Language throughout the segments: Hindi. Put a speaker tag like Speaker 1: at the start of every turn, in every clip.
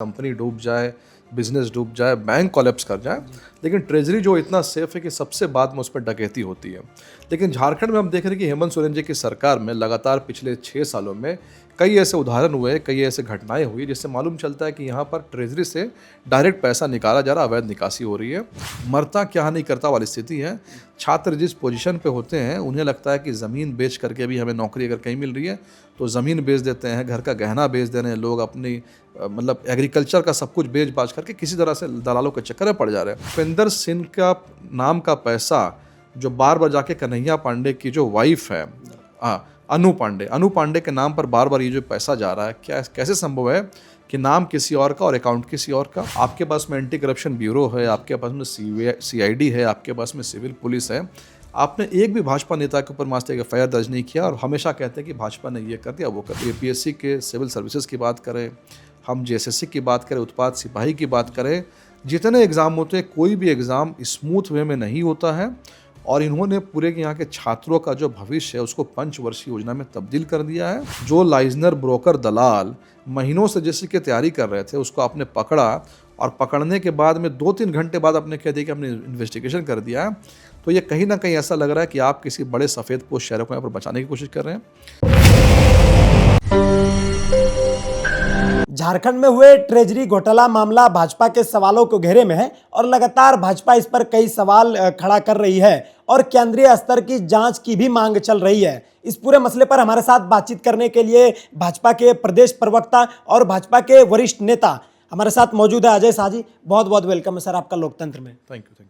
Speaker 1: कंपनी डूब जाए, बिजनेस डूब जाए, बैंक कोलैप्स कर जाए, लेकिन ट्रेजरी जो इतना सेफ है कि सबसे बाद में उस पर डकैती होती है। लेकिन झारखंड में हम देख रहे हैं कि हेमंत सोरेन जी की सरकार में लगातार पिछले 6 सालों में कई ऐसे उदाहरण हुए, कई ऐसे घटनाएं हुई जिससे मालूम चलता है कि यहाँ पर ट्रेजरी से डायरेक्ट पैसा निकाला जा रहा, अवैध निकासी हो रही है। मरता क्या नहीं करता वाली स्थिति है। छात्र जिस पोजीशन पे होते हैं उन्हें लगता है कि ज़मीन बेच करके भी हमें नौकरी अगर कहीं मिल रही है तो ज़मीन बेच देते हैं, घर का गहना बेच दे रहे हैं लोग, अपनी मतलब एग्रीकल्चर का सब कुछ बेच बाच करके किसी तरह से दलालों के चक्कर में पड़ जा रहे हैं। उपेंद्र सिंह का नाम का पैसा जो बार बार जाके कन्हैया पांडे की जो वाइफ है, अनु पांडे के नाम पर बार बार ये जो पैसा जा रहा है, क्या कैसे संभव है कि नाम किसी और का और अकाउंट किसी और का? आपके पास में एंटी करप्शन ब्यूरो है, आपके पास में CID है, आपके पास में सिविल पुलिस है। आपने एक भी भाजपा नेता के ऊपर मास्टर एफआईआर दर्ज नहीं किया और हमेशा कहते हैं कि भाजपा ने ये कर दिया, वो कर दिया। PSC के सिविल सर्विसेज की बात करें, हम JSSC की बात करें, उत्पाद सिपाही की बात करें, जितने एग्ज़ाम होते हैं कोई भी एग्ज़ाम स्मूथ वे में नहीं होता है। और इन्होंने पूरे के यहाँ के छात्रों का जो भविष्य है उसको पंचवर्षीय योजना में तब्दील कर दिया है। जो लाइजनर ब्रोकर दलाल महीनों से जिसकी तैयारी कर रहे थे उसको आपने पकड़ा और पकड़ने के बाद में 2-3 घंटे बाद आपने कह दिया कि हमने इन्वेस्टिगेशन कर दिया है। तो ये कहीं ना कहीं ऐसा लग रहा है कि आप किसी बड़े सफ़ेद पोश शहरों को यहाँ पर बचाने की कोशिश कर रहे हैं।
Speaker 2: झारखंड में हुए ट्रेजरी घोटाला मामला भाजपा के सवालों को घेरे में है और लगातार भाजपा इस पर कई सवाल खड़ा कर रही है और केंद्रीय स्तर की जांच की भी मांग चल रही है। इस पूरे मसले पर हमारे साथ बातचीत करने के लिए भाजपा के प्रदेश प्रवक्ता और भाजपा के वरिष्ठ नेता हमारे साथ मौजूद है अजय शाह जी। बहुत बहुत वेलकम है सर आपका लोकतंत्र में।
Speaker 1: Thank you.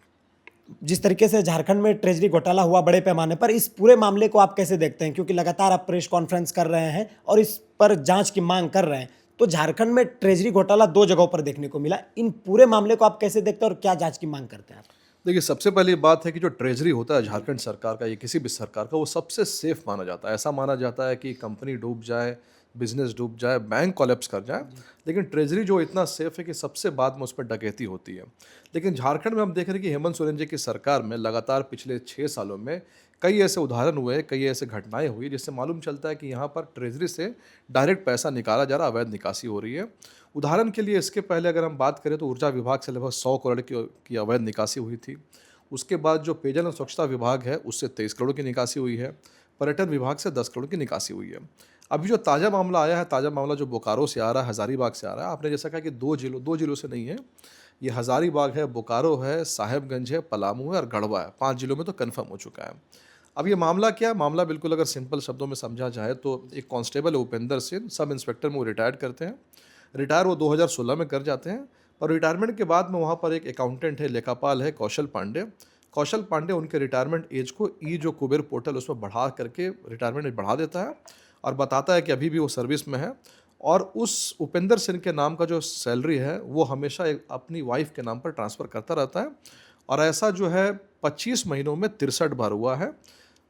Speaker 2: जिस तरीके से झारखंड में ट्रेजरी घोटाला हुआ बड़े पैमाने पर, इस पूरे मामले को आप कैसे देखते हैं? क्योंकि लगातार आप प्रेस कॉन्फ्रेंस कर रहे हैं और इस पर जांच की मांग कर रहे हैं, तो झारखंड में ट्रेजरी घोटाला 2 जगहों पर देखने को मिला। इन पूरे मामले को आप कैसे देखते हैं और क्या जांच की मांग करते हैं आप?
Speaker 1: देखिए, सबसे पहली बात है कि जो ट्रेजरी होता है झारखंड सरकार का या किसी भी सरकार का, वो सबसे सेफ माना जाता है। ऐसा माना जाता है कि कंपनी डूब जाए, बिजनेस डूब जाए, बैंक कोलैप्स कर जाए, लेकिन ट्रेजरी जो इतना सेफ है कि सबसे बाद में उस पर डकैती होती है। लेकिन झारखंड में हम देख रहे हैं कि हेमंत सोरेन जी की सरकार में लगातार पिछले 6 सालों में कई ऐसे उदाहरण हुए, कई ऐसे घटनाएं हुई जिससे मालूम चलता है कि यहाँ पर ट्रेजरी से डायरेक्ट पैसा निकाला जा रहा, अवैध निकासी हो रही है। उदाहरण के लिए इसके पहले अगर हम बात करें तो ऊर्जा विभाग से लगभग 100 करोड़ की अवैध निकासी हुई थी। उसके बाद जो पेयजल और स्वच्छता विभाग है उससे 23 करोड़ की निकासी हुई है। पर्यटन विभाग से 10 करोड़ की निकासी हुई है। अभी जो ताज़ा मामला आया है, ताज़ा मामला जो बोकारो से आ रहा है, हज़ारीबाग से आ रहा है। आपने जैसा कहा कि 2 जिलों से नहीं है, ये हज़ारीबाग है, बोकारो है, साहेबगंज है, पलामू है और गढ़वा है। 5 जिलों में तो कन्फर्म हो चुका है। अब ये मामला क्या है? मामला बिल्कुल अगर सिंपल शब्दों में समझा जाए तो एक कांस्टेबल है उपेंद्र सिंह, सब इंस्पेक्टर में वो रिटायर्ड करते हैं। रिटायर वो 2016 में कर जाते हैं और रिटायरमेंट के बाद में वहाँ पर एक अकाउंटेंट है, लेखापाल है, कौशल पांडे। कौशल पांडे उनके रिटायरमेंट एज को जो कुबेर पोर्टल उसमें बढ़ा करके रिटायरमेंट बढ़ा देता है और बताता है कि अभी भी वो सर्विस में है। और उस उपेंद्र सिंह के नाम का जो सैलरी है वो हमेशा अपनी वाइफ के नाम पर ट्रांसफ़र करता रहता है। और ऐसा जो है 25 महीनों में 63 बार हुआ है।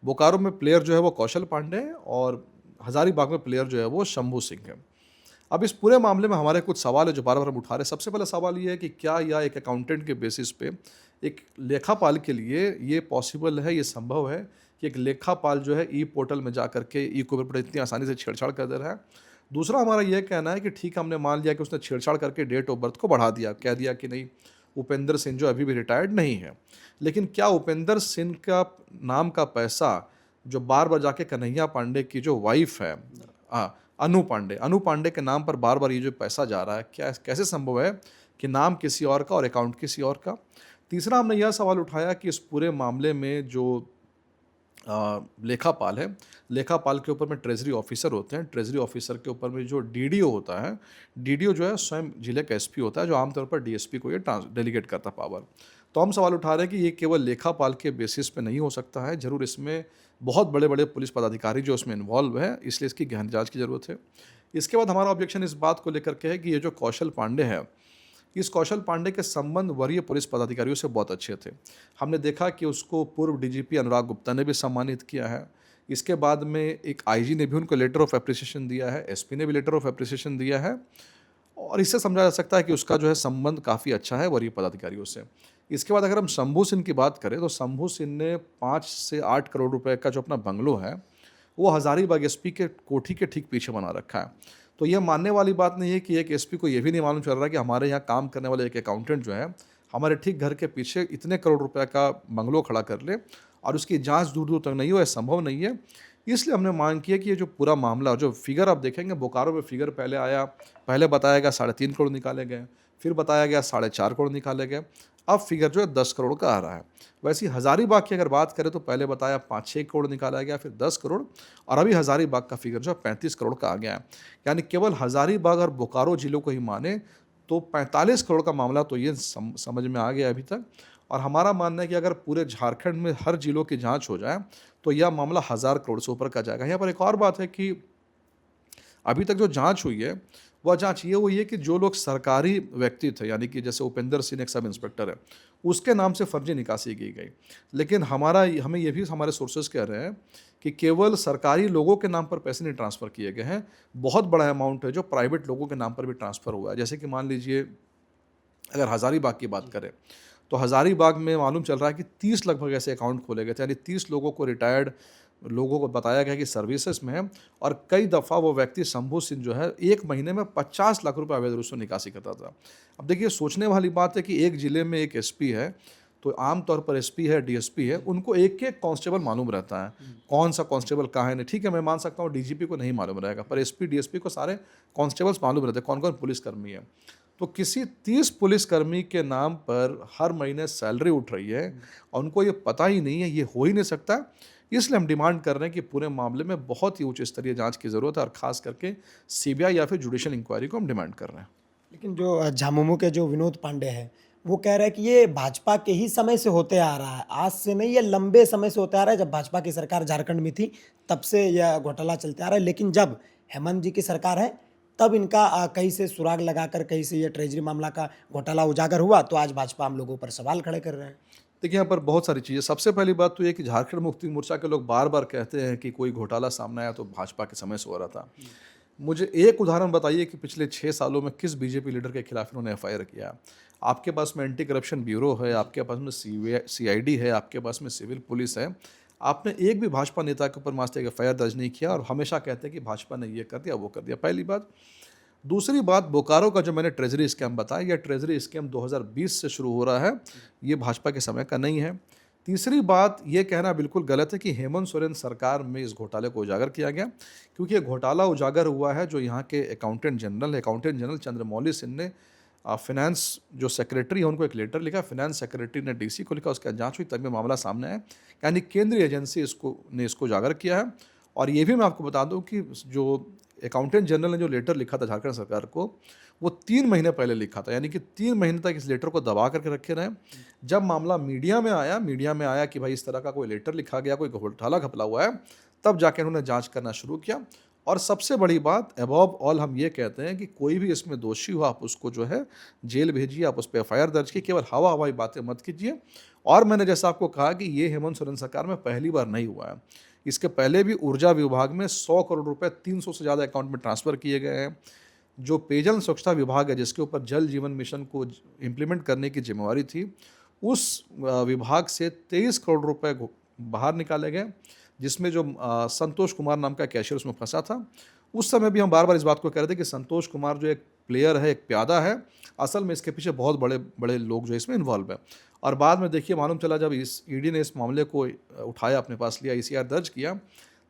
Speaker 1: बोकारो में प्लेयर जो है वो कौशल पांडे है और हज़ारीबाग में प्लेयर जो है वो शंभू सिंह है। अब इस पूरे मामले में हमारे कुछ सवाल है जो बार बार हम उठा रहे हैं। सबसे पहला सवाल ये है कि क्या यह एक अकाउंटेंट के बेसिस पे एक लेखापाल के लिए ये पॉसिबल है, ये संभव है कि एक लेखापाल जो है ई पोर्टल में जा करके ई कुबेर पर इतनी आसानी से छेड़छाड़ कर दे रहा है? दूसरा हमारा यह कहना है कि ठीक है, हमने मान लिया कि उसने छेड़छाड़ करके डेट ऑफ बर्थ को बढ़ा दिया, कह दिया कि नहीं उपेंद्र सिंह जो अभी भी रिटायर्ड नहीं है, लेकिन क्या उपेंद्र सिंह का नाम का पैसा जो बार बार जाके कन्हैया पांडे की जो वाइफ है, अनु पांडे के नाम पर बार बार ये जो पैसा जा रहा है, क्या कैसे संभव है कि नाम किसी और का और अकाउंट किसी और का? तीसरा हमने यह सवाल उठाया कि इस पूरे मामले में जो लेखापाल है, लेखापाल के ऊपर में ट्रेजरी ऑफिसर होते हैं, ट्रेजरी ऑफिसर के ऊपर में जो DDO होता है, DDO जो है स्वयं जिले का SP होता है, जो आमतौर पर DSP को ये डेलीगेट करता पावर। तो हम सवाल उठा रहे हैं कि ये केवल लेखापाल के बेसिस पे नहीं हो सकता है, ज़रूर इसमें बहुत बड़े बड़े पुलिस पदाधिकारी जो इसमें इन्वॉल्व है, इसलिए इसकी गहन जांच की ज़रूरत है। इसके बाद हमारा ऑब्जेक्शन इस बात को लेकर के है कि ये जो कौशल पांडे है, इस कौशल पांडे के संबंध वरीय पुलिस पदाधिकारियों से बहुत अच्छे थे। हमने देखा कि उसको पूर्व DGP अनुराग गुप्ता ने भी सम्मानित किया है। इसके बाद में एक IG ने भी उनको लेटर ऑफ एप्रिसिएशन दिया है, SP ने भी लेटर ऑफ एप्रिसिएशन दिया है और इससे समझा जा सकता है कि उसका जो है संबंध काफ़ी अच्छा है वरीय पदाधिकारियों से। इसके बाद अगर हम शंभू सिंह की बात करें तो शंभू सिंह ने 5 से 8 करोड़ रुपए का जो अपना बंगलो है वो हज़ारीबाग SP के कोठी के ठीक पीछे बना रखा है। तो ये मानने वाली बात नहीं है कि एक एसपी को ये भी नहीं मालूम चल रहा कि हमारे यहाँ काम करने वाले एक अकाउंटेंट जो है हमारे ठीक घर के पीछे इतने करोड़ रुपए का बंगलो खड़ा कर ले और उसकी जांच दूर दूर तक नहीं हो, यह संभव नहीं है। इसलिए हमने मांग की है कि ये जो पूरा मामला, जो फिगर आप देखेंगे बोकारो में फिगर पहले आया, पहले बताया गया 3.5 करोड़ निकाले गए, फिर बताया गया 4.5 करोड़ निकाले गए, अब फिगर जो है 10 करोड़ का आ रहा है। वैसे ही हज़ारीबाग की अगर बात करें तो पहले बताया 5-6 करोड़ निकाला गया, फिर 10 करोड़, और अभी हज़ारीबाग का फिगर जो है 35 करोड़ का आ गया है। यानी केवल हज़ारीबाग और बोकारो जिलों को ही माने तो 45 करोड़ का मामला तो ये समझ में आ गया अभी तक। और हमारा मानना है कि अगर पूरे झारखंड में हर जिलों की जांच हो जाए तो यह मामला 1000 करोड़ से ऊपर का जाएगा। यहाँ पर एक और बात है कि अभी तक जो जांच हुई है वह जांच ये हुई है कि जो लोग सरकारी व्यक्ति थे, यानी कि जैसे उपेंद्र सिंह एक सब इंस्पेक्टर है, उसके नाम से फर्जी निकासी की गई। लेकिन हमें ये भी हमारे सोर्सेज कह रहे हैं कि केवल सरकारी लोगों के नाम पर पैसे नहीं ट्रांसफ़र किए गए हैं, बहुत बड़ा अमाउंट है जो प्राइवेट लोगों के नाम पर भी ट्रांसफ़र हुआ है। जैसे कि मान लीजिए अगर हज़ारीबाग की बात करें तो हज़ारीबाग में मालूम चल रहा है कि 30 लगभग ऐसे अकाउंट खोले गए थे, यानी 30 लोगों को, रिटायर्ड लोगों को बताया गया कि सर्विसेज में है, और कई दफ़ा वो व्यक्ति शंभू सिंह जो है 1 महीने में 50 लाख रुपए अवैध रूप से निकासी करता था। अब देखिए सोचने वाली बात है कि एक ज़िले में एक एसपी है, तो आम तौर पर एसपी है, डीएसपी है, उनको एक-एक कांस्टेबल मालूम रहता है, कौन सा कांस्टेबल कहाँ है। नहीं, ठीक है, मैं मान सकता हूँ डीजीपी को नहीं मालूम रहेगा, पर एसपी, डीएसपी को सारे कांस्टेबल्स मालूम रहते हैं कौन-कौन पुलिसकर्मी है। तो किसी 30 पुलिसकर्मी के नाम पर हर महीने सैलरी उठ रही है और उनको ये पता ही नहीं है, ये हो ही नहीं सकता। इसलिए हम डिमांड कर रहे हैं कि पूरे मामले में बहुत ही उच्च स्तरीय जांच की ज़रूरत है, और ख़ास करके सीबीआई या फिर जुडिशियल इंक्वायरी को हम डिमांड कर रहे हैं।
Speaker 2: लेकिन जो झामुमो के जो विनोद पांडे हैं, वो कह रहे हैं कि ये भाजपा के ही समय से होते आ रहा है, आज से नहीं, ये लंबे समय से होते आ रहा है। जब भाजपा की सरकार झारखंड में थी तब से यह घोटाला चलते आ रहा है, लेकिन जब हेमंत जी की सरकार है तब इनका कहीं से सुराग लगाकर कहीं से ये ट्रेजरी मामला का घोटाला उजागर हुआ, तो आज भाजपा हम लोगों पर सवाल खड़े कर रहे हैं।
Speaker 1: देखिए, यहाँ पर बहुत सारी चीज़ें। सबसे पहली बात तो ये कि झारखंड मुक्ति मोर्चा के लोग बार-बार कहते हैं कि कोई घोटाला सामने आया तो भाजपा के समय से हो रहा था। मुझे एक उदाहरण बताइए कि पिछले 6 सालों में किस बीजेपी लीडर के खिलाफ इन्होंने एफआईआर किया। आपके पास में एंटी करप्शन ब्यूरो है, आपके पास में सीआईडी है, आपके पास में सिविल पुलिस है। आपने एक भी भाजपा नेता के ऊपर आज तक एफआईआर दर्ज नहीं किया, और हमेशा कहते हैं कि भाजपा ने ये कर दिया, वो कर दिया। पहली बात। दूसरी बात, बोकारो का जो मैंने ट्रेजरी स्कैम बताया, यह ट्रेजरी स्कैम 2020 से शुरू हो रहा है, ये भाजपा के समय का नहीं है। तीसरी बात, ये कहना बिल्कुल गलत है कि हेमंत सोरेन सरकार में इस घोटाले को उजागर किया गया, क्योंकि ये घोटाला उजागर हुआ है जो यहाँ के अकाउंटेंट जनरल चंद्रमौली सिंह ने फिनेंस जो सेक्रेटरी है उनको एक लेटर लिखा, फिनेंस सेक्रेटरी ने डीसी को लिखा, उसका जांच हुई, तभी मामला सामने आया। यानी केंद्रीय एजेंसी इसको उजागर किया है। और ये भी मैं आपको बता दूं कि जो अकाउंटेंट जनरल ने जो लेटर लिखा था झारखंड सरकार को, वो 3 महीने पहले लिखा था, यानी कि 3 महीने तक इस लेटर को दबा करके रखे रहे। जब मामला मीडिया में आया कि भाई इस तरह का कोई लेटर लिखा गया, कोई घोटाला घपला हुआ है, तब जाके उन्होंने जांच करना शुरू किया। और सबसे बड़ी बात, अबव ऑल हम ये कहते हैं कि कोई भी इसमें दोषी हो, आप उसको जो है जेल भेजिए, आप उस पर एफआईआर दर्ज कीजिए, केवल हवाई बातें मत कीजिए। और मैंने जैसा आपको कहा कि ये हेमंत सोरेन सरकार में पहली बार नहीं हुआ है, इसके पहले भी ऊर्जा विभाग में 100 करोड़ रुपए 300 से ज़्यादा अकाउंट में ट्रांसफ़र किए गए हैं। जो पेयजल स्वच्छता विभाग है, जिसके ऊपर जल जीवन मिशन को इम्प्लीमेंट करने की जिम्मेवारी थी, उस विभाग से 23 करोड़ रुपए बाहर निकाले गए, जिसमें जो संतोष कुमार नाम का कैशियर उसमें फंसा था। उस समय भी हम बार बार इस बात को कह रहे थे कि संतोष कुमार जो एक प्लेयर है, एक प्यादा है, असल में इसके पीछे बहुत बड़े बड़े लोग जो इसमें इन्वॉल्व है। और बाद में देखिए मालूम चला, जब इस ईडी ने इस मामले को उठाया, अपने पास लिया, ईसीआर दर्ज किया,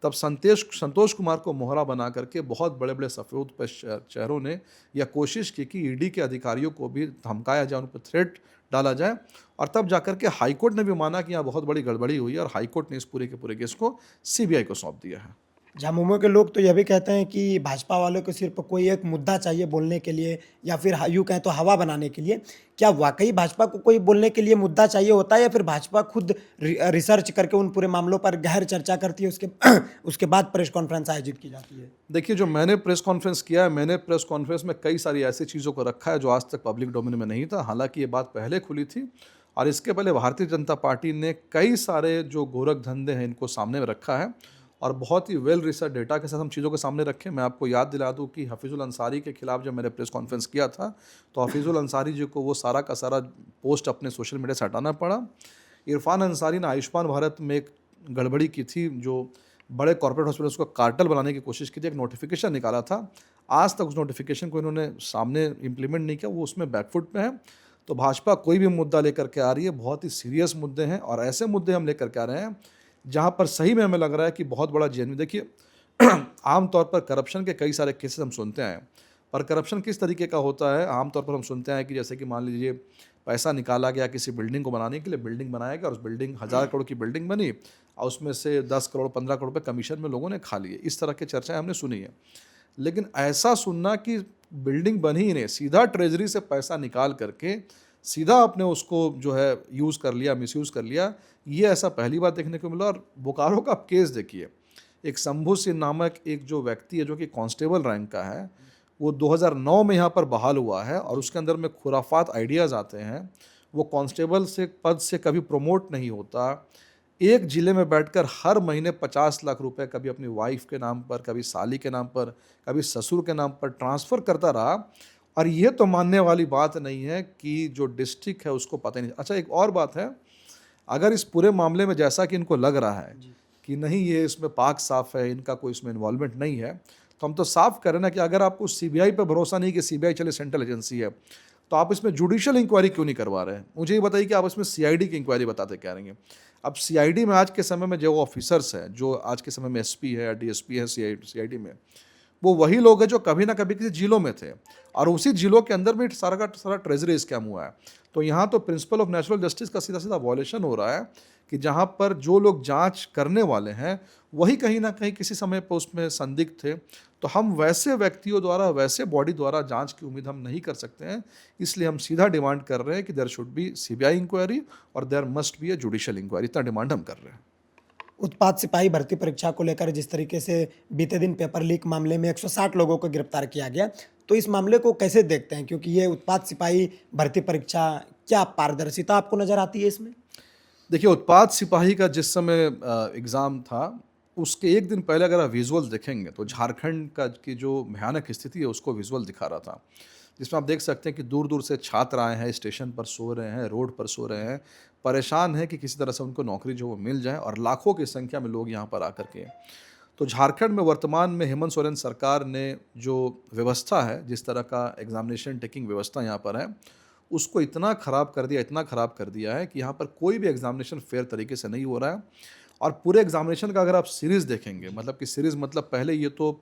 Speaker 1: तब संतोष कुमार को मोहरा बना करके बहुत बड़े बड़े सफ़ेद पर चेहरों ने यह कोशिश की कि ईडी के अधिकारियों को भी धमकाया जाए, उन पर थ्रेट डाला जाए। और तब जाकर के हाईकोर्ट ने भी माना कि यहाँ बहुत बड़ी गड़बड़ी हुई है, और हाईकोर्ट ने इस पूरे के पूरे केस को सीबीआई को सौंप दिया है।
Speaker 2: झामुमो के लोग तो यह भी कहते हैं कि भाजपा वालों को सिर्फ कोई एक मुद्दा चाहिए बोलने के लिए, या फिर यूँ कहें तो हवा बनाने के लिए। क्या वाकई भाजपा को कोई बोलने के लिए मुद्दा चाहिए होता है, या फिर भाजपा खुद रिसर्च करके उन पूरे मामलों पर गहर चर्चा करती है, उसके बाद प्रेस कॉन्फ्रेंस आयोजित की जाती है?
Speaker 1: देखिए, जो मैंने प्रेस कॉन्फ्रेंस किया है, मैंने प्रेस कॉन्फ्रेंस में कई सारी ऐसी चीज़ों को रखा है जो आज तक पब्लिक डोमेन में नहीं था। हालांकि ये बात पहले खुली थी, और इसके पहले भारतीय जनता पार्टी ने कई सारे जो गोरख धंधे हैं इनको सामने में रखा है, और बहुत ही वेल रिसर्च डेटा के साथ हम चीज़ों के सामने रखें। मैं आपको याद दिला दूं कि हफीजुल अंसारी के खिलाफ जब मैंने प्रेस कॉन्फ्रेंस किया था, तो हफीजुल अंसारी जी को वो सारा का सारा पोस्ट अपने सोशल मीडिया से हटाना पड़ा। इरफान अंसारी ने आयुष्मान भारत में एक गड़बड़ी की थी, जो बड़े कॉर्पोरेट हॉस्पिटल्स को कार्टेल बनाने की कोशिश की थी, एक नोटिफिकेशन निकाला था। आज तक उस नोटिफिकेशन को इन्होंने सामने इम्प्लीमेंट नहीं किया, वो उसमें बैकफुट पे है। तो भाजपा कोई भी मुद्दा लेकर के आ रही है, बहुत ही सीरियस मुद्दे हैं और ऐसे मुद्दे हम लेकर के आ रहे हैं जहाँ पर सही में हमें लग रहा है कि बहुत बड़ा जेन्युइन, देखिए आमतौर पर करप्शन के कई सारे केसेस हम सुनते हैं, पर करप्शन किस तरीके का होता है आमतौर पर हम सुनते हैं कि जैसे कि मान लीजिए पैसा निकाला गया किसी बिल्डिंग को बनाने के लिए, बिल्डिंग बनाया गया और उस बिल्डिंग 1000 करोड़ की बिल्डिंग बनी और उसमें से 10 करोड़ 15 करोड़ रुपये कमीशन में लोगों ने खा लिए, इस तरह की चर्चाएं हमने सुनी है। लेकिन ऐसा सुनना कि बिल्डिंग बनी ही नहीं, सीधा ट्रेजरी से पैसा निकाल करके सीधा आपने उसको जो है यूज़ कर लिया, मिसयूज़ कर लिया, ये ऐसा पहली बार देखने को मिला। और बोकारो का आप केस देखिए, एक शंभू सिंह नामक एक जो व्यक्ति है जो कि कांस्टेबल रैंक का है, वो 2009 में यहाँ पर बहाल हुआ है और उसके अंदर में खुराफात आइडियाज़ आते हैं। वो कांस्टेबल से पद से कभी प्रमोट नहीं होता, एक ज़िले में बैठकर हर महीने 50 लाख रुपए कभी अपनी वाइफ के नाम पर, कभी साली के नाम पर, कभी ससुर के नाम पर ट्रांसफ़र करता रहा। और ये तो मानने वाली बात नहीं है कि जो डिस्ट्रिक्ट है उसको पता ही नहीं। अच्छा, एक और बात है, अगर इस पूरे मामले में जैसा कि इनको लग रहा है कि नहीं ये इसमें पाक साफ है, इनका कोई इसमें इन्वॉल्वमेंट नहीं है, तो हम तो साफ करें ना कि अगर आपको सीबीआई पर भरोसा नहीं कि सीबीआई चले सेंट्रल एजेंसी है, तो आप इसमें जुडिशियल इंक्वायरी क्यों नहीं करवा रहे हैं? मुझे ये बताइए कि आप इसमें सीआईडी की इंक्वायरी बताते क्या रहेंगे? अब सीआईडी में आज के समय में जो ऑफिसर्स हैं, जो आज के समय में एसपी है या डीएसपी है सीआईडी में, वो वही लोग हैं जो कभी ना कभी किसी जिलों में थे और उसी जिलों के अंदर भी सारा का सारा ट्रेजरी स्कैम हुआ है। तो यहाँ तो प्रिंसिपल ऑफ नेचुरल जस्टिस का सीधा सीधा वॉयलेशन हो रहा है कि जहाँ पर जो लोग जांच करने वाले हैं वही कहीं ना कहीं किसी समय पर उसमें संदिग्ध थे। तो हम वैसे व्यक्तियों द्वारा, वैसे बॉडी द्वारा जांच की उम्मीद हम नहीं कर सकते हैं। इसलिए हम सीधा डिमांड कर रहे हैं कि there should be CBI inquiry और there must be a judicial inquiry. इतना डिमांड हम कर रहे हैं।
Speaker 2: उत्पाद सिपाही भर्ती परीक्षा को लेकर जिस तरीके से बीते दिन पेपर लीक मामले में 160 लोगों को गिरफ्तार किया गया, तो इस मामले को कैसे देखते हैं? क्योंकि ये उत्पाद सिपाही भर्ती परीक्षा, क्या पारदर्शिता आपको नजर आती है इसमें?
Speaker 1: देखिए, उत्पाद सिपाही का जिस समय एग्ज़ाम था, उसके एक दिन पहले अगर आप विजुअल्स देखेंगे तो झारखंड का की जो भयानक स्थिति है उसको विजुअल दिखा रहा था, जिसमें आप देख सकते हैं कि दूर दूर से छात्र आए हैं, स्टेशन पर सो रहे हैं, रोड पर सो रहे हैं, परेशान हैं कि किसी तरह से उनको नौकरी जो वो मिल जाए और लाखों की संख्या में लोग यहाँ पर आकर के। तो झारखंड में वर्तमान में हेमंत सोरेन सरकार ने जो व्यवस्था है, जिस तरह का एग्जामिनेशन टेकिंग व्यवस्था यहाँ पर है, उसको इतना ख़राब कर दिया, इतना ख़राब कर दिया है कि यहाँ पर कोई भी एग्जामिनेशन फेयर तरीके से नहीं हो रहा है। और पूरे एग्जामिनेशन का अगर आप सीरीज़ देखेंगे, मतलब कि सीरीज़ मतलब पहले ये तो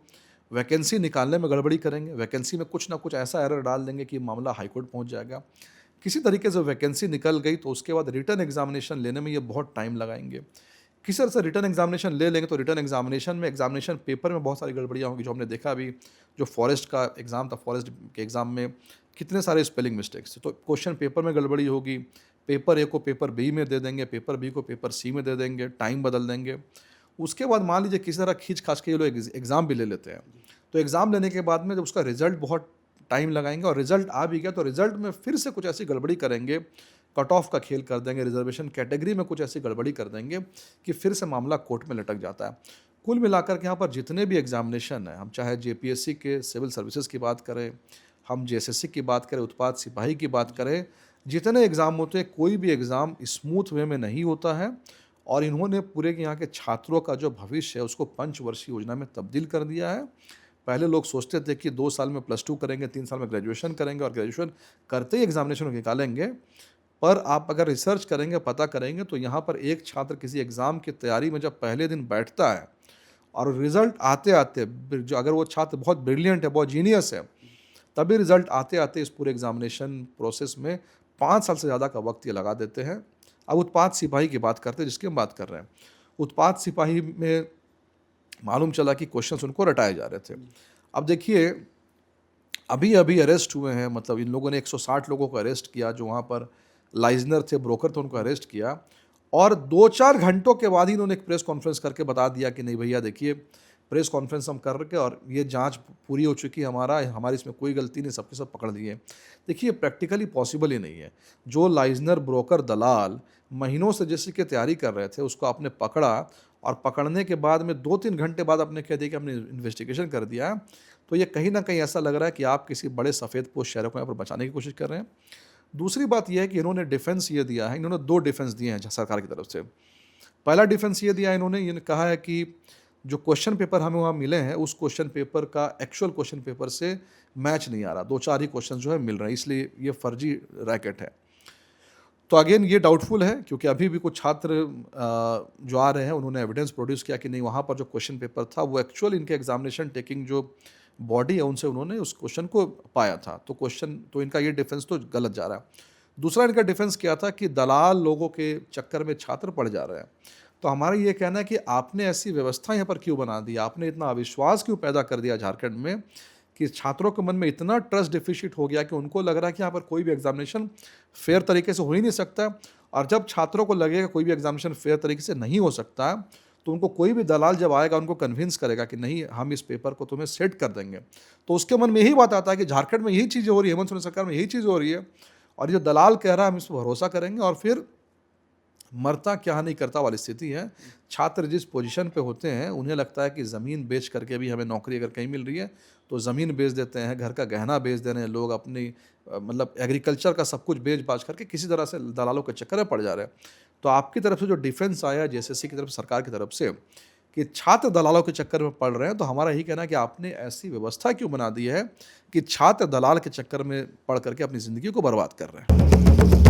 Speaker 1: वैकेंसी निकालने में गड़बड़ी करेंगे, वैकेंसी में कुछ ना कुछ ऐसा एरर डाल देंगे कि मामला हाईकोर्ट पहुंच जाएगा। किसी तरीके से वैकेंसी निकल गई तो उसके बाद रिटर्न एग्जामिनेशन लेने में ये बहुत टाइम लगाएंगे। किसी तरह से रिटर्न एग्जामिनेशन ले लेंगे तो रिटर्न एग्जामिनेशन में, एग्जामिनेशन पेपर में बहुत सारी गड़बड़ियाँ होंगी, जो हमने देखा अभी जो फॉरेस्ट का एग्ज़ाम था, फॉरेस्ट के एग्ज़ाम में कितने सारे स्पेलिंग मिस्टेक्स थे। तो क्वेश्चन पेपर में गड़बड़ी होगी, पेपर ए को पेपर बी में दे देंगे, पेपर बी को पेपर सी में दे देंगे, टाइम बदल देंगे। उसके बाद मान लीजिए किसी तरह खींच खाच के ये लोग एग्ज़ाम भी ले लेते हैं, तो एग्ज़ाम लेने के बाद में जब उसका रिजल्ट बहुत टाइम लगाएंगे और रिजल्ट आ भी गया तो रिजल्ट में फिर से कुछ ऐसी गड़बड़ी करेंगे, कट ऑफ का खेल कर देंगे, रिजर्वेशन कैटेगरी में कुछ ऐसी गड़बड़ी कर देंगे कि फिर से मामला कोर्ट में लटक जाता है। कुल मिलाकर के यहाँ पर जितने भी एग्जामिनेशन हैं, हम चाहे जेपीएससी के सिविल सर्विसेज की बात करें, हम जेएसएससी की बात करें, उत्पाद सिपाही की बात करें, जितने एग्ज़ाम होते हैं कोई भी एग्ज़ाम स्मूथ वे में नहीं होता है। और इन्होंने पूरे के यहाँ के छात्रों का जो भविष्य है उसको पंचवर्षीय योजना में तब्दील कर दिया है। पहले लोग सोचते थे कि 2 साल में +2 करेंगे, 3 साल में ग्रेजुएशन करेंगे और ग्रेजुएशन करते ही एग्जामिनेशन निकालेंगे। पर आप अगर रिसर्च करेंगे, पता करेंगे तो यहाँ पर एक छात्र किसी एग्ज़ाम की तैयारी में जब पहले दिन बैठता है और रिज़ल्ट आते आते, जो अगर वो छात्र बहुत ब्रिलियंट है, बहुत जीनियस है, तभी रिज़ल्ट आते आते इस पूरे एग्जामिनेशन प्रोसेस में 5 साल से ज़्यादा का वक्त ये लगा देते हैं। अब उत्पाद सिपाही की बात करते हैं, जिसकी हम बात कर रहे हैं। उत्पाद सिपाही में मालूम चला कि क्वेश्चंस उनको रटाए जा रहे थे। अब देखिए, अभी अभी अरेस्ट हुए हैं, मतलब इन लोगों ने 160 लोगों को अरेस्ट किया, जो वहाँ पर लाइजनर थे, ब्रोकर थे, उनको अरेस्ट किया और 2-4 घंटों के बाद ही इन्होंने एक प्रेस कॉन्फ्रेंस करके बता दिया कि नहीं भैया देखिए, प्रेस कॉन्फ्रेंस हम कर रखे और ये जांच पूरी हो चुकी है, हमारी इसमें कोई गलती नहीं, सबके सब पकड़ लिए। देखिए, प्रैक्टिकली पॉसिबल ही नहीं है। जो लाइजनर, ब्रोकर, दलाल महीनों से जिसकी तैयारी कर रहे थे उसको आपने पकड़ा और पकड़ने के बाद में 2-3 घंटे बाद आपने कह दिया कि हमने इन्वेस्टिगेशन कर दिया, तो ये कहीं ना कहीं ऐसा लग रहा है कि आप किसी बड़े सफ़ेद पोश शहरों को यहाँ पर बचाने की कोशिश कर रहे हैं। दूसरी बात यह है कि इन्होंने डिफेंस ये दिया है, इन्होंने 2 डिफेंस दिए हैं सरकार की तरफ से। पहला डिफेंस ये दिया है, इन्होंने ये कहा है कि जो क्वेश्चन पेपर हमें वहाँ मिले हैं उस क्वेश्चन पेपर का एक्चुअल क्वेश्चन पेपर से मैच नहीं आ रहा, 2-4 ही क्वेश्चन जो है मिल रहे हैं, इसलिए ये फर्जी रैकेट है। तो अगेन ये डाउटफुल है क्योंकि अभी भी कुछ छात्र जो आ रहे हैं उन्होंने एविडेंस प्रोड्यूस किया कि नहीं वहाँ पर जो क्वेश्चन पेपर था वो एक्चुअल इनके एग्जामिनेशन टेकिंग जो बॉडी है उनसे उन्होंने उस क्वेश्चन को पाया था। तो क्वेश्चन तो इनका ये डिफेंस तो गलत जा रहा है। दूसरा इनका डिफेंस क्या था कि दलाल लोगों के चक्कर में छात्र पड़ जा रहे हैं। तो हमारा ये कहना है कि आपने ऐसी व्यवस्था यहाँ पर क्यों बना दी, आपने इतना अविश्वास क्यों पैदा कर दिया झारखंड में कि छात्रों के मन में इतना ट्रस्ट डिफिशिट हो गया कि उनको लग रहा है कि यहाँ पर कोई भी एग्जामिनेशन फेयर तरीके से हो ही नहीं सकता। और जब छात्रों को लगेगा कोई भी एग्जामिनेशन फेयर तरीके से नहीं हो सकता तो उनको कोई भी दलाल जब आएगा उनको कन्विंस करेगा कि नहीं हम इस पेपर को तुम्हें सेट कर देंगे, तो उसके मन में यही बात आता है कि झारखंड में यही चीज़ें हो रही है, हेमंत सोरेन सरकार में यही चीज़ हो रही है और ये दलाल कह रहा है हम इस पर भरोसा करेंगे और फिर मरता क्या नहीं करता वाली स्थिति है। छात्र जिस पोजीशन पे होते हैं उन्हें लगता है कि ज़मीन बेच करके भी हमें नौकरी अगर कहीं मिल रही है तो ज़मीन बेच देते हैं, घर का गहना बेच दे रहे हैं लोग, अपनी मतलब एग्रीकल्चर का सब कुछ बेच बाच करके किसी तरह से दलालों के चक्कर में पड़ जा रहे हैं। तो आपकी तरफ से जो डिफेंस आया जेएसएससी की तरफ सरकार की तरफ से कि छात्र दलालों के चक्कर में पड़ रहे हैं, तो हमारा यही कहना है कि आपने ऐसी व्यवस्था क्यों बना दी है कि छात्र दलाल के चक्कर में पड़ करके अपनी ज़िंदगी को बर्बाद कर रहे हैं।